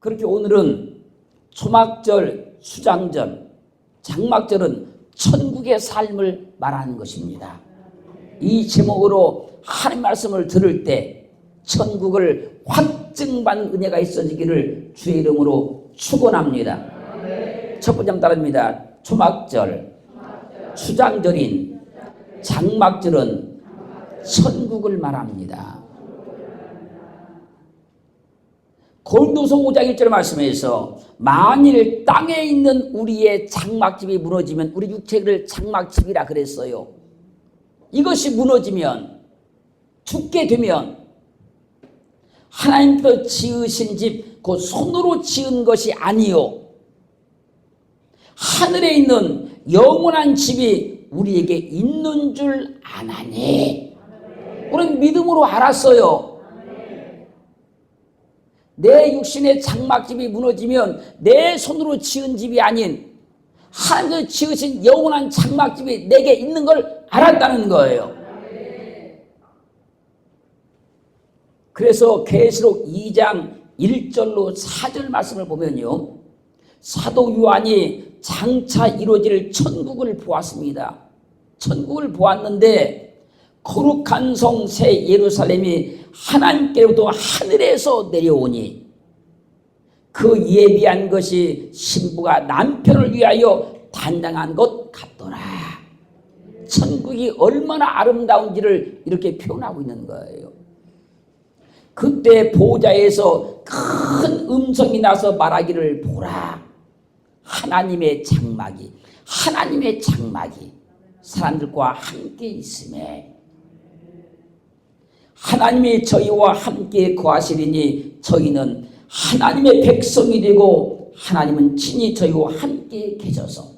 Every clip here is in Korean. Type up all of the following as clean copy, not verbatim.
그렇게 오늘은 초막절, 수장절, 장막절은 천국의 삶을 말하는 것입니다. 이 제목으로 하나님 말씀을 들을 때 천국을 확증받는 은혜가 있어지기를 주의 이름으로 축원합니다. 첫 번째 따릅니다. 초막절, 수장절인 장막절은 천국을 말합니다. 고린도서 5장 1절 말씀에서 만일 땅에 있는 우리의 장막집이 무너지면 우리 육체를 장막집이라 그랬어요. 이것이 무너지면 죽게 되면 하나님께서 지으신 집, 그 손으로 지은 것이 아니요 하늘에 있는 영원한 집이 우리에게 있는 줄 아나니. 우리는 믿음으로 알았어요. 내 육신의 장막집이 무너지면 내 손으로 지은 집이 아닌 하나님께서 지으신 영원한 장막집이 내게 있는 걸 알았다는 거예요. 그래서 계시록 2장 1절로 4절 말씀을 보면요, 사도 요한이 장차 이루어질 천국을 보았습니다. 천국을 보았는데 거룩한 성 새 예루살렘이 하나님께로부터 하늘에서 내려오니 그 예비한 것이 신부가 남편을 위하여 단장한 것 같더라. 천국이 얼마나 아름다운지를 이렇게 표현하고 있는 거예요. 그때 보좌에서 큰 음성이 나서 말하기를 보라. 하나님의 장막이 사람들과 함께 있음에 하나님이 저희와 함께 거하시리니 저희는 하나님의 백성이 되고 하나님은 친히 저희와 함께 계셔서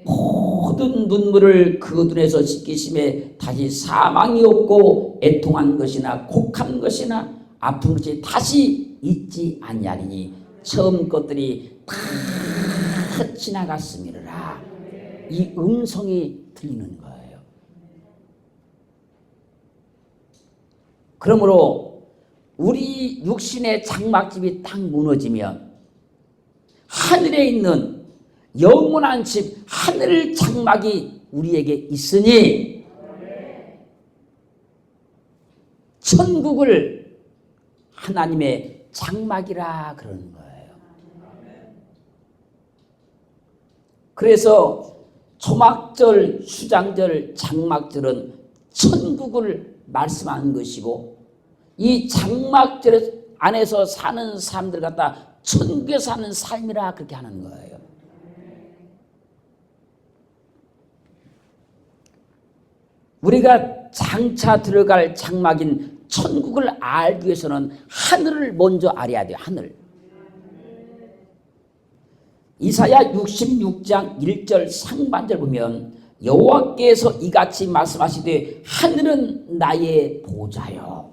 모든 눈물을 그 눈에서 씻기심에 다시 사망이 없고 애통한 것이나 곡한 것이나 아픈 것이 다시 있지 아니하리니 처음 것들이 다 지나갔음이라. 이 음성이 들리는 거예요. 그러므로 우리 육신의 장막집이 딱 무너지면 하늘에 있는 영원한 집, 하늘 장막이 우리에게 있으니 천국을 하나님의 장막이라 그러는 거예요. 그래서 초막절, 수장절, 장막절은 천국을 말씀하는 것이고 이 장막절 안에서 사는 사람들 갖다 천국에 사는 삶이라 그렇게 하는 거예요. 우리가 장차 들어갈 장막인 천국을 알기 위해서는 하늘을 먼저 알아야 돼요. 하늘. 이사야 66장 1절 상반절 보면 여호와께서 이같이 말씀하시되 하늘은 나의 보좌요.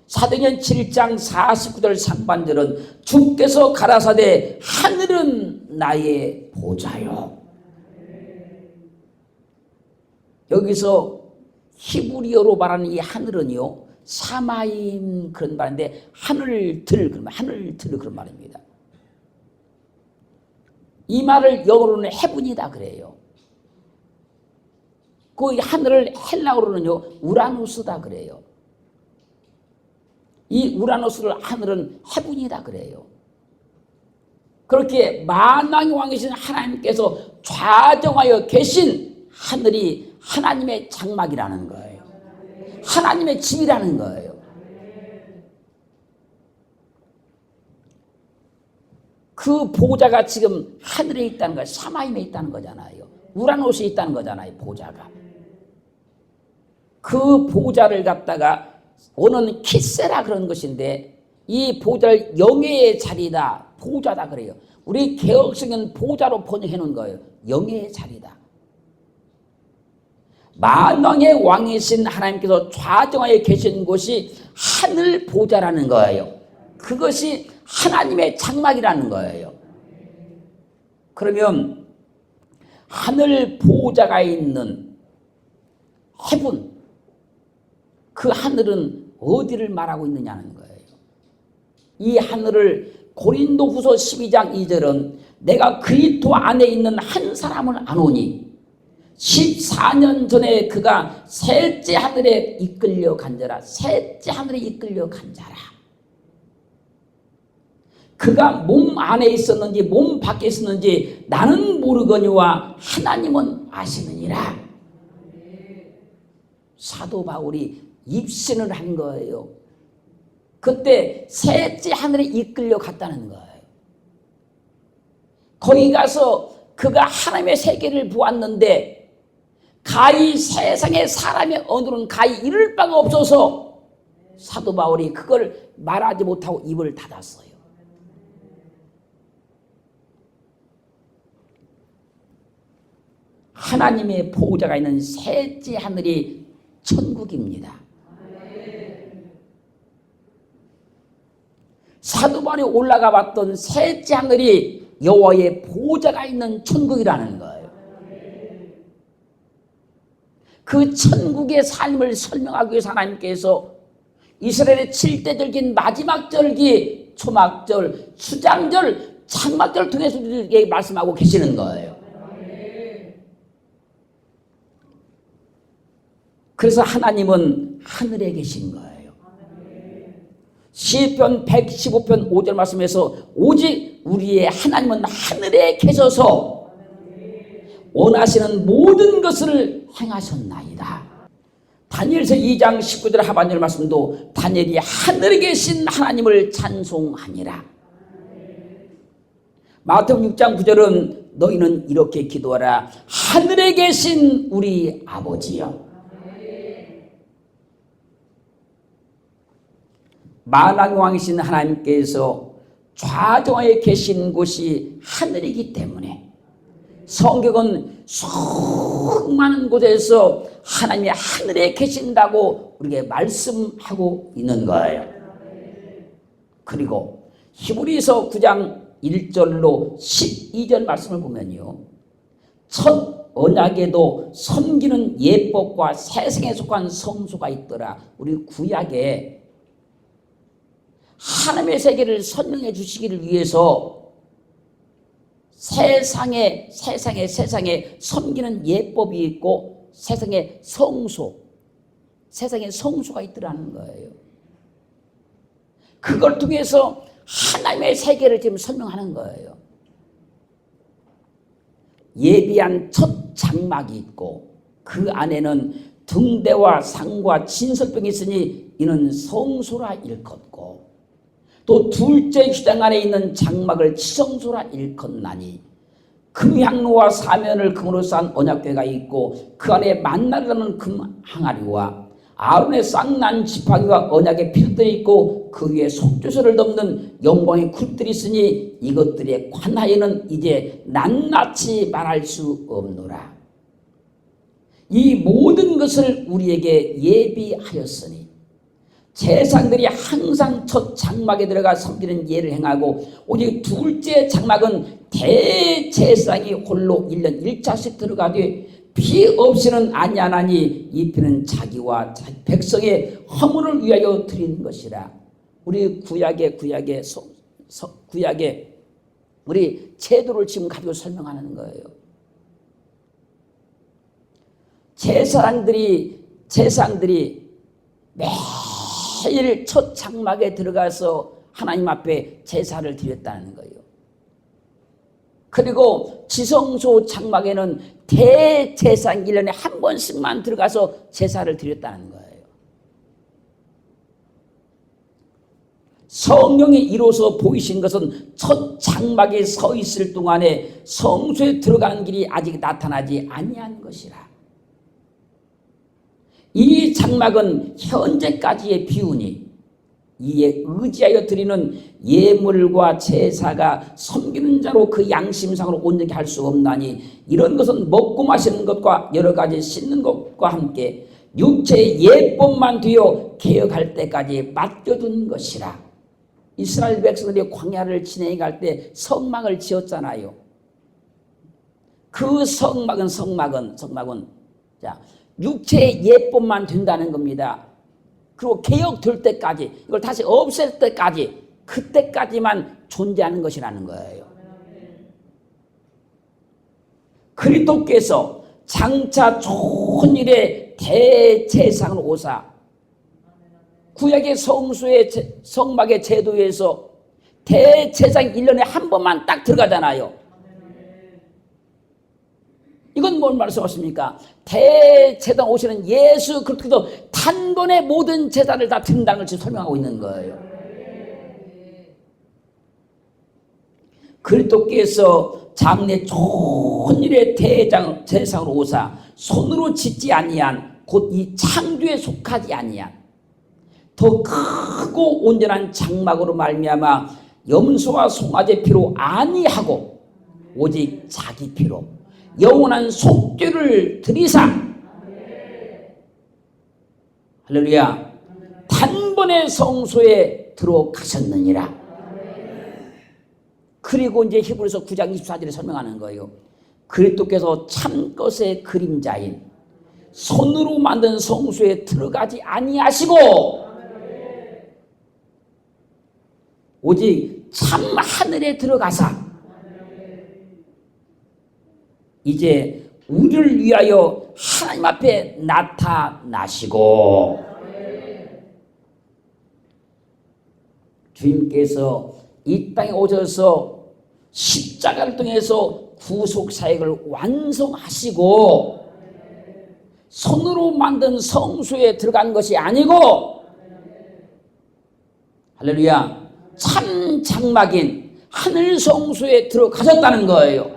사도행전 7장 49절 상반절은 주께서 가라사대 하늘은 나의 보좌요. 여기서 히브리어로 말하는 이 하늘은요, 사마임 그런 말인데 하늘들 그런 말입니다. 이 말을 영어로는 헤븐이다 그래요. 그 하늘을 헬라어로는요 우라누스다 그래요. 이 우라누스를 하늘은 헤븐이다 그래요. 그렇게 만왕의 왕이신 하나님께서 좌정하여 계신 하늘이 하나님의 장막이라는 거예요. 하나님의 집이라는 거예요. 그 보좌가 지금 하늘에 있다는 거예요. 사마임에 있다는 거잖아요. 우라노스에 있다는 거잖아요. 보좌가. 그 보좌를 갖다가 오는 키세라 그런 것인데 이 보좌를 영예의 자리다. 보좌다 그래요. 우리 개혁성은 보좌로 번역해 놓은 거예요. 영예의 자리다. 만왕의 왕이신 하나님께서 좌정하여 계신 곳이 하늘 보좌라는 거예요. 그것이 하나님의 장막이라는 거예요. 그러면 하늘 보좌가 있는 헤븐, 그 하늘은 어디를 말하고 있느냐는 거예요. 이 하늘을 고린도후서 12장 2절은 내가 그리스도 안에 있는 한 사람을 아노니 14년 전에 그가 셋째 하늘에 이끌려 간자라. 셋째 하늘에 이끌려 간자라. 그가 몸 안에 있었는지 몸 밖에 있었는지 나는 모르거니와 하나님은 아시느니라. 사도 바울이 입신을 한 거예요. 그때 셋째 하늘에 이끌려 갔다는 거예요. 거기 가서 그가 하나님의 세계를 보았는데 가히 세상에 사람의 언어는 가히 이를 바가 없어서 사도 바울이 그걸 말하지 못하고 입을 닫았어요. 하나님의 보호자가 있는 셋째 하늘이 천국입니다. 사도 바울이 올라가 봤던 셋째 하늘이 여호와의 보호자가 있는 천국이라는 거예요. 그 천국의 삶을 설명하기 위해서 하나님께서 이스라엘의 7대 절기인 마지막 절기, 초막절, 수장절, 장막절을 통해서 우리에게 말씀하고 계시는 거예요. 그래서 하나님은 하늘에 계신 거예요. 시편 115편 5절 말씀에서 오직 우리의 하나님은 하늘에 계셔서 원하시는 모든 것을 행하셨나이다. 다니엘서 2장 19절 하반절 말씀도 다니엘이 하늘에 계신 하나님을 찬송하니라. 마태복음 6장 9절은 너희는 이렇게 기도하라. 하늘에 계신 우리 아버지여. 만왕왕이신 하나님께서 좌정하에 계신 곳이 하늘이기 때문에 성경은 수많은 곳에서 하나님이 하늘에 계신다고 우리에게 말씀하고 있는 거예요. 그리고 히브리서 9장 1절로 12절 말씀을 보면요, 첫 언약에도 섬기는 예법과 세상에 속한 성소가 있더라. 우리 구약에 하나님의 세계를 설명해 주시기를 위해서 세상에 섬기는 예법이 있고 세상에 성소가 있더라는 거예요. 그걸 통해서 하나님의 세계를 지금 설명하는 거예요. 예비한 첫 장막이 있고 그 안에는 등대와 상과 진설병이 있으니 이는 성소라 일컫고, 또 둘째 휴장 안에 있는 장막을 지성소라 일컫나니 금향로와 사면을 금으로 쌓은 언약궤가 있고 그 안에 만나려는 금 항아리와 아론의 쌍난 지팡이와 언약의 필들이 있고 그 위에 속죄소를 덮는 영광의 굴들이 있으니 이것들에 관하여는 이제 낱낱이 말할 수 없노라. 이 모든 것을 우리에게 예비하였으니 제사장들이 항상 첫 장막에 들어가 섬기는 예를 행하고 오직 둘째 장막은 대제사장이 홀로 1년 1차씩 들어가되 피 없이는 아니하나니 이 피는 자기와 백성의 허물을 위하여 드리는 것이라. 우리 구약의 우리 제도를 지금 가지고 설명하는 거예요. 제사장들이 매일 첫 장막에 들어가서 하나님 앞에 제사를 드렸다는 거예요. 그리고 지성소 장막에는 대제사장 1년에 한 번씩만 들어가서 제사를 드렸다는 거예요. 성령이 이로써 보이신 것은 첫 장막에 서 있을 동안에 성소에 들어가는 길이 아직 나타나지 아니한 것이라. 이 장막은 현재까지의 비유니 이에 의지하여 드리는 예물과 제사가 섬기는 자로 그 양심상으로 온전히 할 수 없나니 이런 것은 먹고 마시는 것과 여러 가지 씻는 것과 함께 육체의 예법만 되어 개혁할 때까지 맡겨둔 것이라. 이스라엘 백성들이 광야를 진행해 갈 때 성막을 지었잖아요. 그 성막은 자, 육체의 예법만 된다는 겁니다. 그리고 개혁될 때까지, 이걸 다시 없앨 때까지 그 그때까지만 존재하는 것이라는 거예요. 그리스도께서 장차 좋은 일에 대제사장으로 오사 구약의 성막의 제도에서 대제사장 1년에 한 번만 딱 들어가잖아요. 이건 뭘 말씀하십니까? 대제사장 오시는 예수 그리스도 단번에 모든 제사를 다 드린다는 걸 지금 설명하고 있는 거예요. 그리스도께서 장래 좋은 일에 대제사장으로 오사 손으로 짓지 아니한 곧 이 창조에 속하지 아니한 더 크고 온전한 장막으로 말미암아 염소와 송아지 피로 아니하고 오직 자기 피로 영원한 속죄를 드리사 할렐루야 단번에 성소에 들어가셨느니라. 그리고 이제 히브리서 9장 24절에 설명하는 거예요. 그리스도께서 참것의 그림자인 손으로 만든 성소에 들어가지 아니하시고 오직 참 하늘에 들어가사 이제 우리를 위하여 하나님 앞에 나타나시고 주님께서 이 땅에 오셔서 십자가를 통해서 구속 사역을 완성하시고 손으로 만든 성소에 들어간 것이 아니고 할렐루야 참 장막인 하늘 성소에 들어가셨다는 거예요.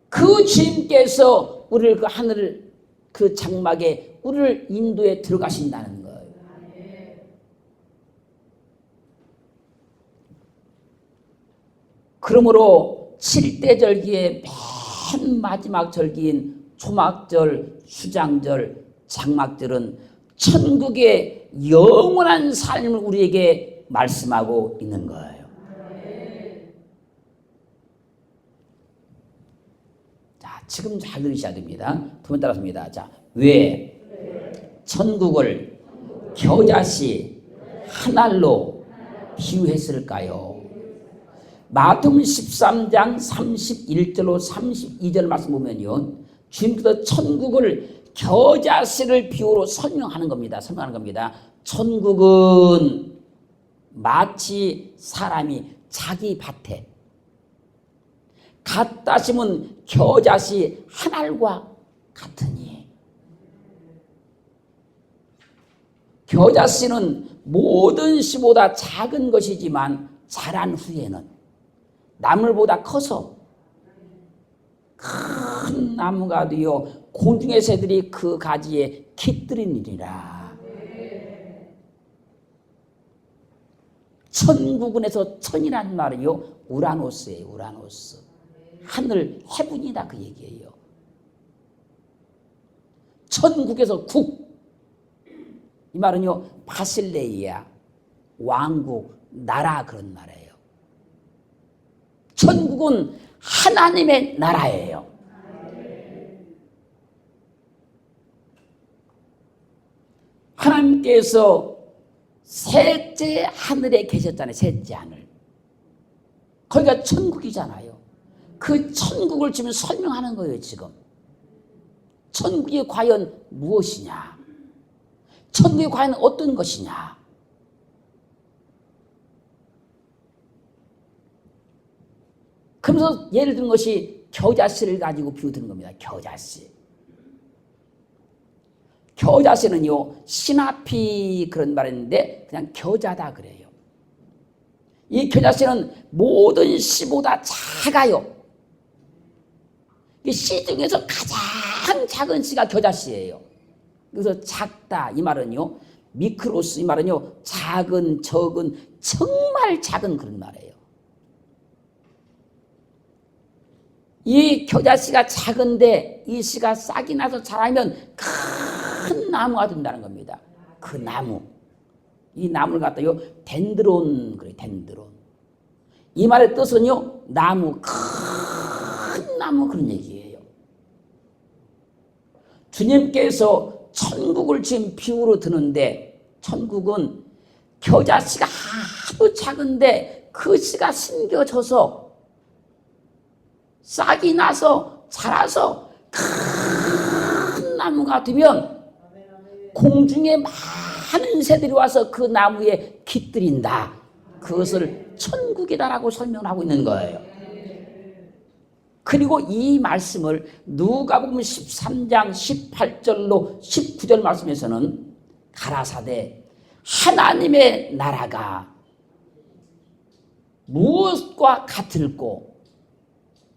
그 주님께서 우리를 그 하늘 그 장막에 우리를 인도에 들어가신다는 거예요. 그러므로 7대 절기의 맨 마지막 절기인 초막절, 수장절, 장막절은 천국의 영원한 삶을 우리에게 말씀하고 있는 거예요. 자, 지금 잘 들으셔야 됩니다. 두 번 따라합니다. 자, 왜 천국을 겨자씨 하늘로 비유했을까요? 마태복음 13장 31절로 32절 말씀 보면요. 주님께서 천국을 겨자씨를 비유로 설명하는 겁니다. 천국은 마치 사람이 자기 밭에 갖다 심은 겨자씨 한 알과 같으니 겨자씨는 모든 씨보다 작은 것이지만 자란 후에는 나물보다 커서 큰 나무가 되어 곤충의 새들이 그 가지에 깃들이니라. 천국은에서 천이란 말이요 우라노스예요. 우라노스. 하늘 해분이다 그 얘기예요. 천국에서 국. 이 말은요 바실레이아 왕국 나라 그런 말이에요. 천국은 하나님의 나라예요. 하나님께서 셋째 하늘에 계셨잖아요. 셋째 하늘. 거기가 천국이잖아요. 그 천국을 지금 설명하는 거예요. 지금. 천국이 과연 무엇이냐? 천국이 과연 어떤 것이냐? 그러면서 예를 든 것이 겨자씨를 가지고 비유드는 겁니다. 겨자씨. 겨자씨는요 시나피 그런 말인데 그냥 겨자다 그래요. 이 겨자씨는 모든 씨보다 작아요. 이 씨 중에서 가장 작은 씨가 겨자씨예요. 그래서 작다 이 말은요 미크로스 이 말은요 작은 적은 정말 작은 그런 말이에요. 이 겨자씨가 작은데 이 씨가 싹이 나서 자라면 큰 나무가 된다는 겁니다. 그 나무. 이 나무를 갖다요 덴드론 그래요. 덴드론. 이 말의 뜻은요 나무 큰 나무 그런 얘기예요. 주님께서 천국을 지금 비유로 드는데 천국은 겨자씨가 아주 작은데 그 씨가 심겨져서 싹이 나서 자라서 큰 나무가 되면 공중에 많은 새들이 와서 그 나무에 깃들인다. 그것을 천국이다라고 설명하고 있는 거예요. 그리고 이 말씀을 누가복음 13장 18절로 19절 말씀에서는 가라사대 하나님의 나라가 무엇과 같을꼬,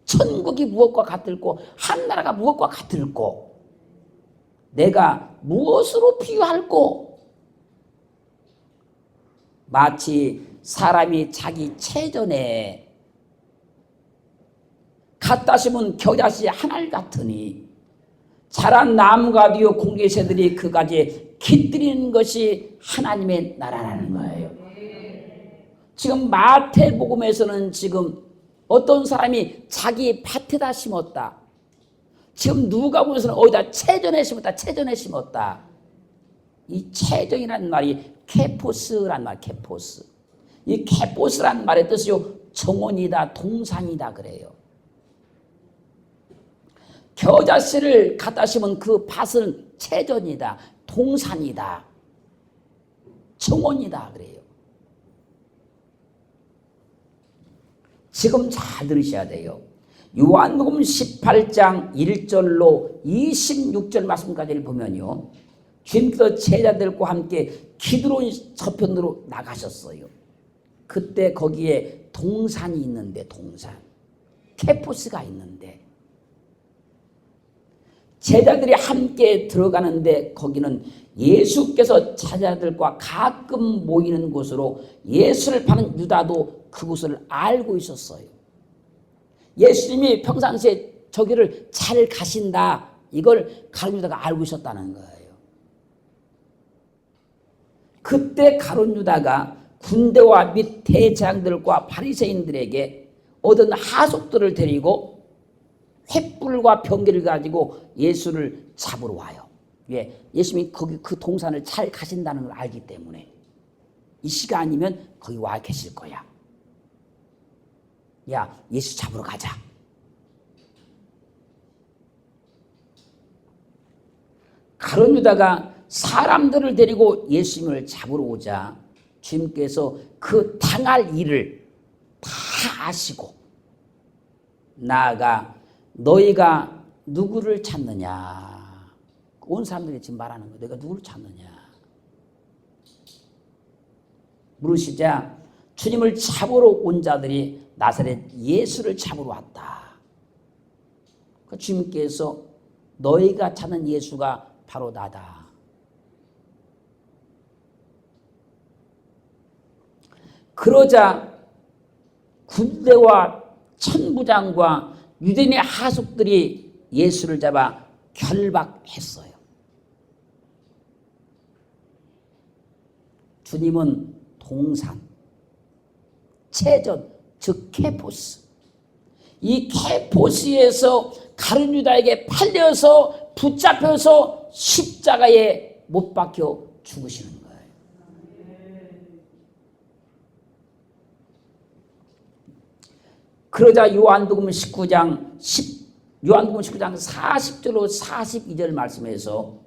천국이 무엇과 같을꼬, 한나라가 무엇과 같을꼬, 내가 무엇으로 비유할꼬? 마치 사람이 자기 체전에 갖다 심은 겨자씨 한 알 같으니 자란 나무가 되어 공중의 새들이 그 가지에 깃들이는 것이 하나님의 나라라는 거예요. 지금 마태복음에서는 지금 어떤 사람이 자기 밭에다 심었다. 지금 누가복음에서는 어디다 체전에 심었다. 체전에 심었다. 이 체전이라는 말이 케포스란 말, 케포스. 이 케포스란 말의 뜻이요 정원이다, 동산이다 그래요. 겨자씨를 갖다 심은 그 밭은 체전이다, 동산이다, 정원이다 그래요. 지금 잘 들으셔야 돼요. 요한복음 18장 1절로 26절 말씀까지를 보면요, 주님께서 제자들과 함께 기드론 저편으로 나가셨어요. 그때 거기에 동산이 있는데, 동산 케포스가 있는데 제자들이 함께 들어가는데 거기는 예수께서 제자들과 가끔 모이는 곳으로 예수를 파는 유다도 그곳을 알고 있었어요. 예수님이 평상시에 저기를 잘 가신다, 이걸 가룟 유다가 알고 있었다는 거예요. 그때 가룟 유다가 군대와 및 대장들과 바리새인들에게 얻은 하속들을 데리고 횃불과 병기를 가지고 예수를 잡으러 와요. 왜? 예수님이 거기 그 동산을 잘 가신다는 걸 알기 때문에 이 시간이면 거기 와 계실 거야. 야, 예수 잡으러 가자. 가룟 유다가 사람들을 데리고 예수님을 잡으러 오자 주님께서 그 당할 일을 다 아시고 나아가 너희가 누구를 찾느냐, 온 사람들이 지금 말하는 거야. 너희가 누구를 찾느냐 물으시자 주님을 잡으러 온 자들이 나사렛 예수를 잡으러 왔다. 그 주님께서 너희가 찾는 예수가 바로 나다. 그러자 군대와 천부장과 유대인의 하속들이 예수를 잡아 결박했어요. 주님은 동산, 체전, 즉 케포스, 이 케포스에서 가룟 유다에게 팔려서 붙잡혀서 십자가에 못 박혀 죽으시는 거예요. 그러자 요한복음 19장 40절로 42절 말씀에서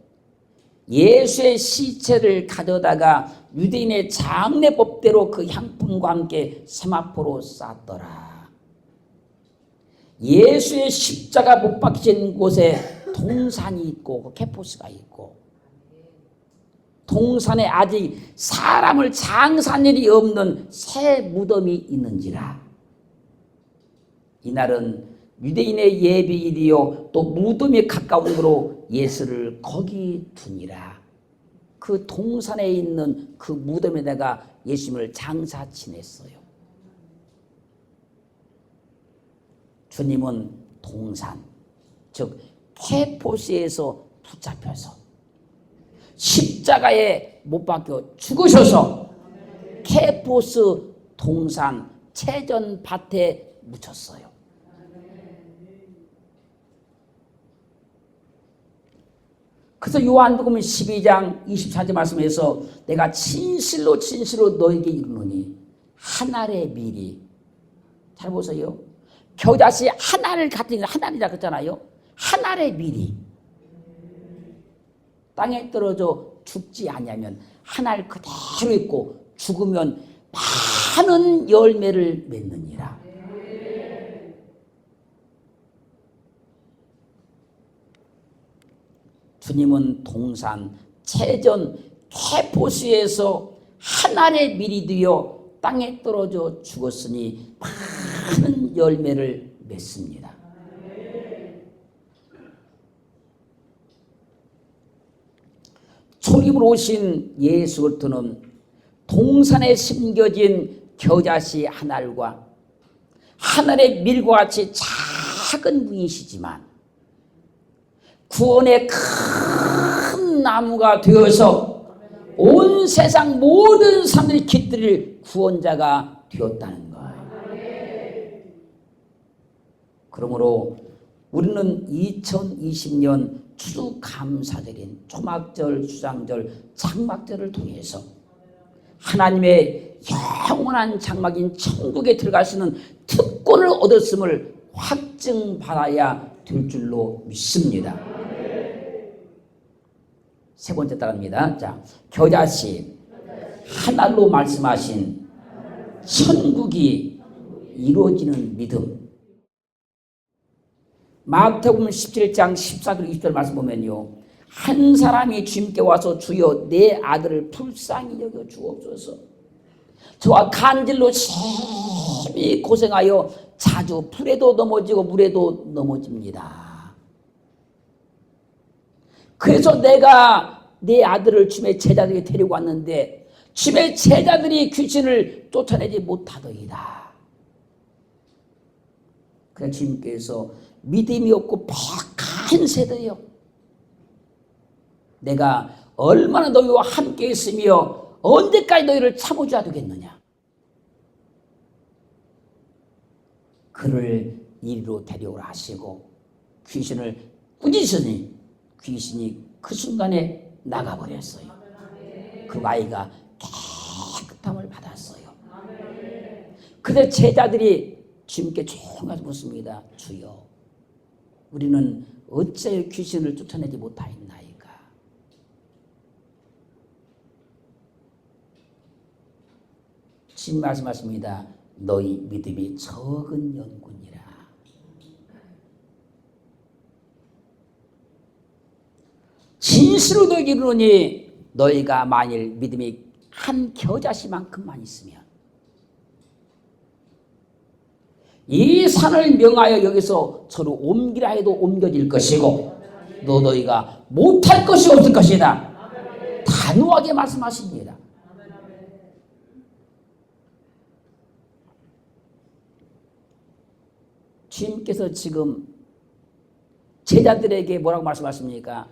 예수의 시체를 가져다가 유대인의 장례법대로 그 향품과 함께 세마포로 쌌더라. 예수의 십자가 못 박힌 곳에 동산이 있고 그 케포스가 있고, 동산에 아직 사람을 장사한 일이 없는 새 무덤이 있는지라. 이날은 유대인의 예비일이요 또 무덤이 가까운 거로 예수를 거기 두니라. 그 동산에 있는 그 무덤에다가 예수님을 장사 지냈어요. 주님은 동산, 즉 케포스에서 붙잡혀서 십자가에 못 박혀 죽으셔서 케포스 동산 체전 밭에 묻혔어요. 그래서 요한복음 12장 24절 말씀에서 내가 진실로 진실로 너에게 이르노니 한 알의 밀이, 잘 보세요. 겨자씨 한 알을 같은 게 한 알이라 그랬잖아요. 한 알의 밀이 땅에 떨어져 죽지 아니하면 한 알 그대로 있고 죽으면 많은 열매를 맺느니라. 주님은 동산, 채전, 캐포스에서 한 알의 밀이 되어 땅에 떨어져 죽었으니 많은 열매를 맺습니다. 초림으로 오신 예수 그리스도는 동산에 심겨진 겨자씨 한 알과 한 알의 밀과 같이 작은 분이시지만 구원의 큰 나무가 되어서 온 세상 모든 사람들이 깃들일 구원자가 되었다는 거예요. 그러므로 우리는 2020년 추수감사절인 초막절, 수장절, 장막절을 통해서 하나님의 영원한 장막인 천국에 들어갈 수 있는 특권을 얻었음을 확증받아야 될 줄로 믿습니다. 세 번째 따라합니다. 자, 겨자씨 한 알로 말씀하신 천국이 이루어지는 믿음. 마태복음 17장 14절 20절 말씀 보면요, 한 사람이 주님께 와서 주여 내 아들을 불쌍히 여겨 주옵소서. 저와 간질로 심히 고생하여 자주 불에도 넘어지고 물에도 넘어집니다. 그래서 내가 내 아들을 주님의 제자들에게 데리고 왔는데 주님의 제자들이 귀신을 쫓아내지 못하더이다. 그래서 주님께서 믿음이 없고 퍽한 세대여, 내가 얼마나 너희와 함께 있으며 언제까지 너희를 참아줘야 되겠느냐. 그를 이리로 데려오라 하시고 귀신을 꾸짖으니 귀신이 그 순간에 나가버렸어요. 그 아이가 깨끗함을 받았어요. 그래서 제자들이 주님께 조용히 묻습니다. 주여, 우리는 어찌하여 귀신을 쫓아내지 못하였나이까? 주님 말씀하십니다. 너희 믿음이 적은 연군이라. 진실로 너희에게 이르노니 너희가 만일 믿음이 한 겨자씨만큼만 있으면 이 산을 명하여 여기서 저로 옮기라 해도 옮겨질 것이고 너희가 못할 것이 없을 것이다. 단호하게 말씀하십니다. 주님께서 지금 제자들에게 뭐라고 말씀하십니까?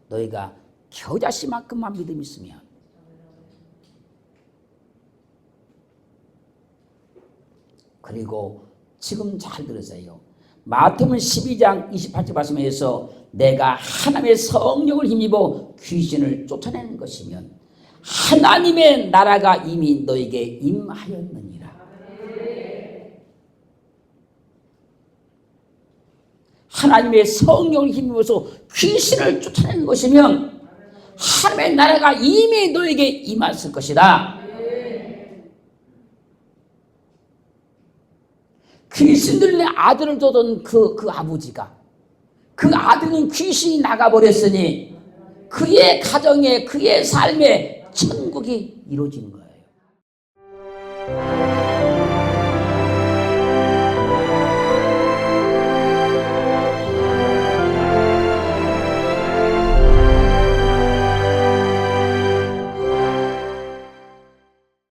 너희가 겨자씨만큼만 믿음이 있으면, 그리고 지금 잘 들으세요. 마태복음 12장 28절 말씀에서 내가 하나님의 성령을 힘입어 귀신을 쫓아내는 것이면 하나님의 나라가 이미 너에게 임하였느니라. 하나님의 성령을 힘입어서 귀신을 쫓아내는 것이면 하나님의 나라가 이미 너에게 임했을 것이다. 귀신들의 아들을 뒀던 그 아버지가, 그 아들은 귀신이 나가버렸으니 그의 가정에, 그의 삶에 천국이 이루어지는 거예요.